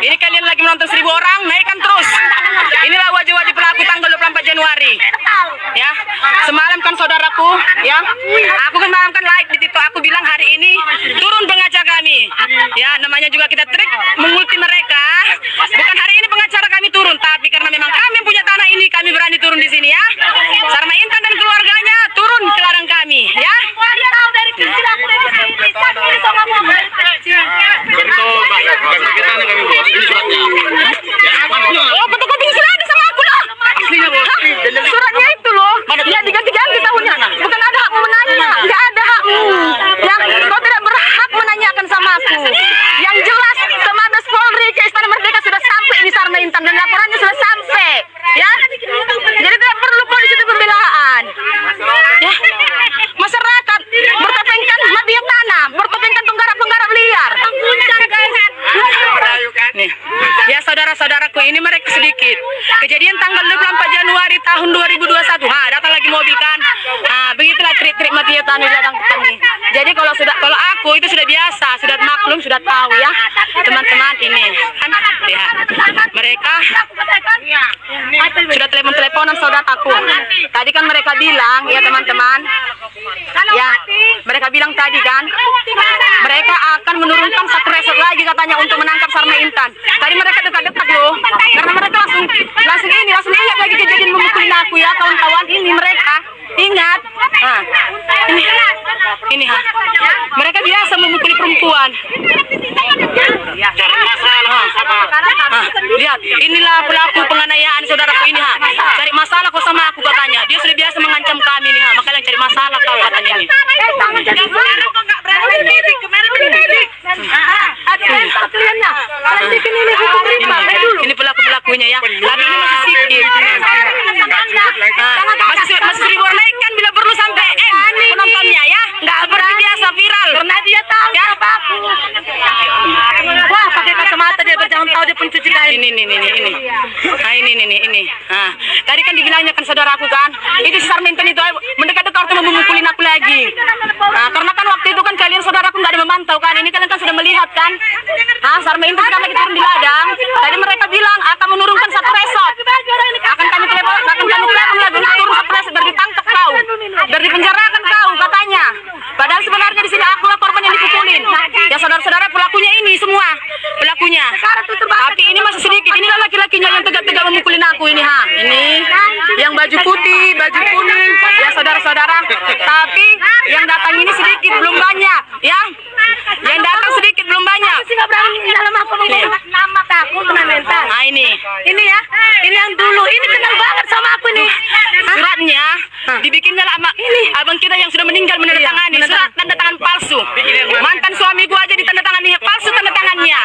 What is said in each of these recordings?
Ini kalian lagi menonton 1000 orang, naikkan terus. Inilah wajah-wajah pelaku tanggal 24 Januari. Ya, semalam kan saudaraku, ya, aku semalam kan like di TikTok, aku bilang hari ini turun pengacara kami. Ya, namanya juga kita trik mengulti mereka. Bukan hari ini pengacara kami turun, tapi karena memang kami punya tanah ini, kami berani turun di sini ya. Sarma Intan dan keluarganya turun ke ladang kami, ya. Oh, fotokopi sudah ada sama aku loh. Suratnya itu loh. Ya diganti-ganti tahunnya. Bukan ada hakmu menanya, nggak ada hakmu. Yang kau tidak berhak menanyakan sama aku. Yang jelas Mabes Polri ke Istana Merdeka sudah sampai di Sarma Intan dan laporannya sudah sampai. Ya, jadi tidak perlu polisi itu pembelaan. Ya, masyarakat bertopengkan mafia tanah, bertopengkan penggarap-penggarap liar. Nih, ya saudara-saudaraku, ini mereka sedikit. Kejadian tanggal 24 Januari tahun 2021. Datang lagi mobil kan. Begitulah trik-trik mafia tanah di ladang kami. Jadi kalau aku itu sudah biasa, sudah maklum, sudah tahu ya. Teman-teman ini kan lihat. Mereka sudah teleponan saudaraku. Tadi kan mereka bilang ya teman-teman. Ya, mereka bilang tadi kan mereka akan menurunkan satu resort lagi katanya untuk menangkap Sarma Intan. Tadi mereka dekat-dekat loh, karena mereka langsung ingat lagi kejadian memukulin aku ya kawan-kawan. Ini mereka ingat. Ini mereka biasa memukuli perempuan. Lihat, inilah pelaku penganiayaan saudaraku ini cari masalah kok sama aku katanya. Dia sudah biasa mengancam kami nih makanya cari masalah kau katanya ini. Ini pelaku-pelakunya ya. Tapi ini masih sedikit. Masih 1000 orang naik kan bila perlu sampai penontonnya ya. Nggak seperti biasa viral. Karena dia tahu siapa aku. Wah, pakai kacamata dia berjauh-jauh dia pencuci kain. Ini. Tadi kan dibilangnya kan saudaraku kan. Itu si Sarma Intan itu mendekat-dekat untuk memukulin aku lagi. Karena kan waktu itu kan kalian saudaraku nggak ada memantau kan. Ini kalian kan sudah melihat kan. Sarma Intan sekarang lagi turun di ladang. Tadi mereka bilang akan menurunkan satu resort. Akan kami telepon lagi untuk turun satu resort biar ditangkap kau. Biar dipenjarakan kau katanya. Padahal sebenarnya di sini akulah korban yang dipukulin. Ya saudara-saudara pelakunya ini semua. Pelakunya. Tapi ini masih sedikit. Inilah laki-lakinya yang tegak-tegak memukulin aku ini Ini yang baju putih, baju kuning. Ya saudara-saudara. Tapi yang datang ini sedikit belum banyak, ya. Yang datang sedikit belum banyak. Ini ya. Ini yang dulu. Ini kenal banget sama aku nih. Suratnya dibikinnya lama. Ini abang kita yang sudah meninggal menandatangani surat tanda tangan palsu. Mantan suamiku aja ditandatangani palsu tanda tangannya.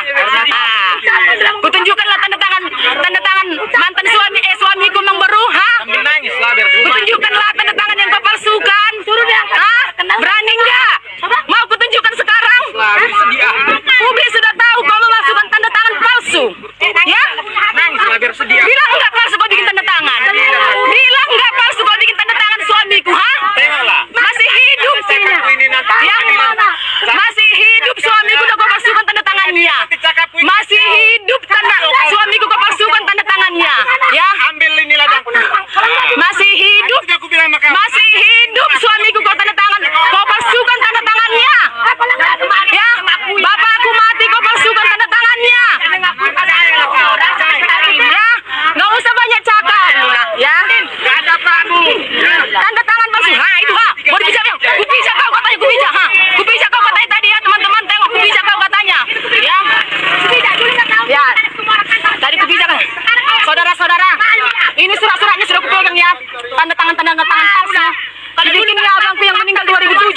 Kutunjukkanlah tanda tangan mantan suamiku memang baru. Kutunjukkanlah tanda tangan yang kau palsukan. Berani enggak? Mau kutunjukkan sekarang? Publik sudah tahu kau memasukkan tanda tangan palsu. Ya? Bilang enggak palsu kau bikin tanda tangan. Bilang enggak palsu kau bikin tanda tangan suamiku, masih hidup ya? Masih hidup suamiku udah kau palsukan tanda tangannya. Masih hidup suamiku kau palsukan tanda tangannya. Ya? Ambil ini ladang. Masih hidup suamiku kau tanda tangan. Kau palsukan tanda tangannya. Ya? Bapakku mati kau palsukan tanda tangannya. Ya? Nggak usah banyak cakap. Ya? Tanda tangan palsu. Itu mau dipijak kupijak kau katanya kupijak. Kupijak kau katanya tadi ya teman-teman, tengok kupijak kau katanya. Ya? Ya. Tadi kupijak. Saudara-saudara, ini surat-suratnya sudah kupegang ya. Tanda tangan palsu. Dibikin ya abangku yang meninggal 2007.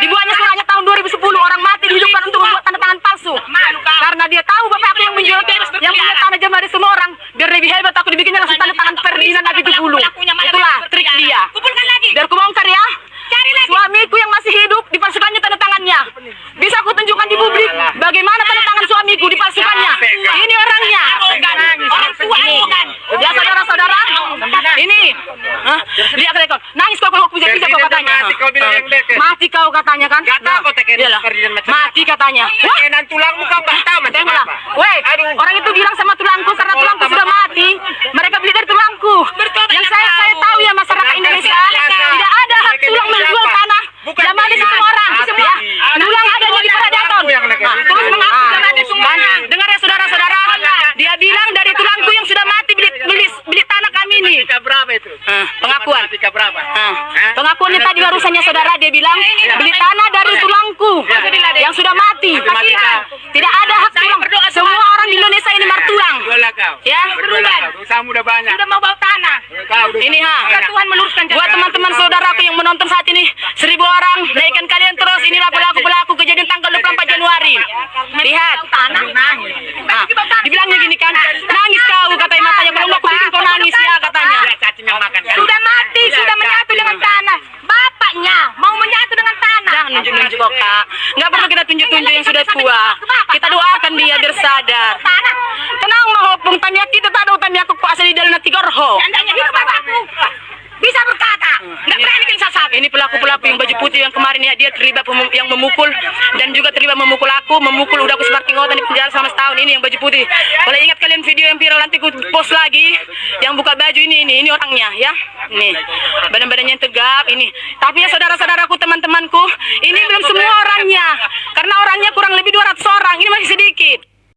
Dibuatnya suratnya tahun 2010. Orang mati dihidupkan untuk membuat tanda tangan palsu. Karena dia tahu bapakku yang menjual yang punya tanah jamaah dari semua orang. Biar lebih hebat aku dibikinnya langsung tanda tangan Ferdinand Abidulu. Itulah trik dia. Biar ku bongkar ya. Suamiku yang masih hidup dipalsukannya tanda tangannya. Bisa aku tunjukkan di publik bagaimana tanda tangan suamiku dipalsukannya. Ini orangnya. Ya saudara-saudara, ini lihat rekor. Nangis kau puja-puja kau katanya. Mati kau katanya kan? Mati katanya. Tekenan tulangmu kau nggak tahu. Weh, orang berapa itu? Pengakuan. Matematika berapa? Pengakuannya tadi barusannya saudara, dia bilang beli tanah dari tulangku yang sudah mati. Tidak ada hak tulang. Semua orang di Indonesia ini martulang. Berdoalah kau. Ya. Berdoalah kau. Dosamu udah banyak. Sudah mau bawa tanah. Ini Tuhan meluruskan jalan. Buat teman-teman saudaraku yang menonton saat ini, 1.000 orang, naikkan kalian terus. Inilah pelaku-pelaku kejadian tanggal 24 Januari. Lihat. Dibilangnya gini kan, nangis kau katanya matanya, kalau nggak bikin kau nangis ya katanya. Sudah mati, sudah menyatu dengan tanah. Bapaknya mau menyatu dengan tanah. Jangan nunjuk-nunjuk kok kak. Nggak perlu kita tunjuk-tunjuk yang sudah tua. Kita doakan dia biar sadar. Tenang mah hopung tanya kita tak ada tanya aku kuasa di dalam tigorho. Andanya itu bapakku. Bisa berkata, nggak berani sasat. Ini pelaku-pelaku yang baju putih yang kemarin ya, dia terlibat yang memukul dan juga terlibat memukul aku, memukul udah aku seperti ngotan di penjara selama setahun. Ini yang baju putih. Kalau ingat kalian video yang viral nanti aku post lagi, yang buka baju ini orangnya ya. Nih, badan-badannya yang tegap ini. Tapi ya saudara-saudaraku, teman-temanku, ini belum semua orangnya. Karena orangnya kurang lebih 200 orang, ini masih sedikit.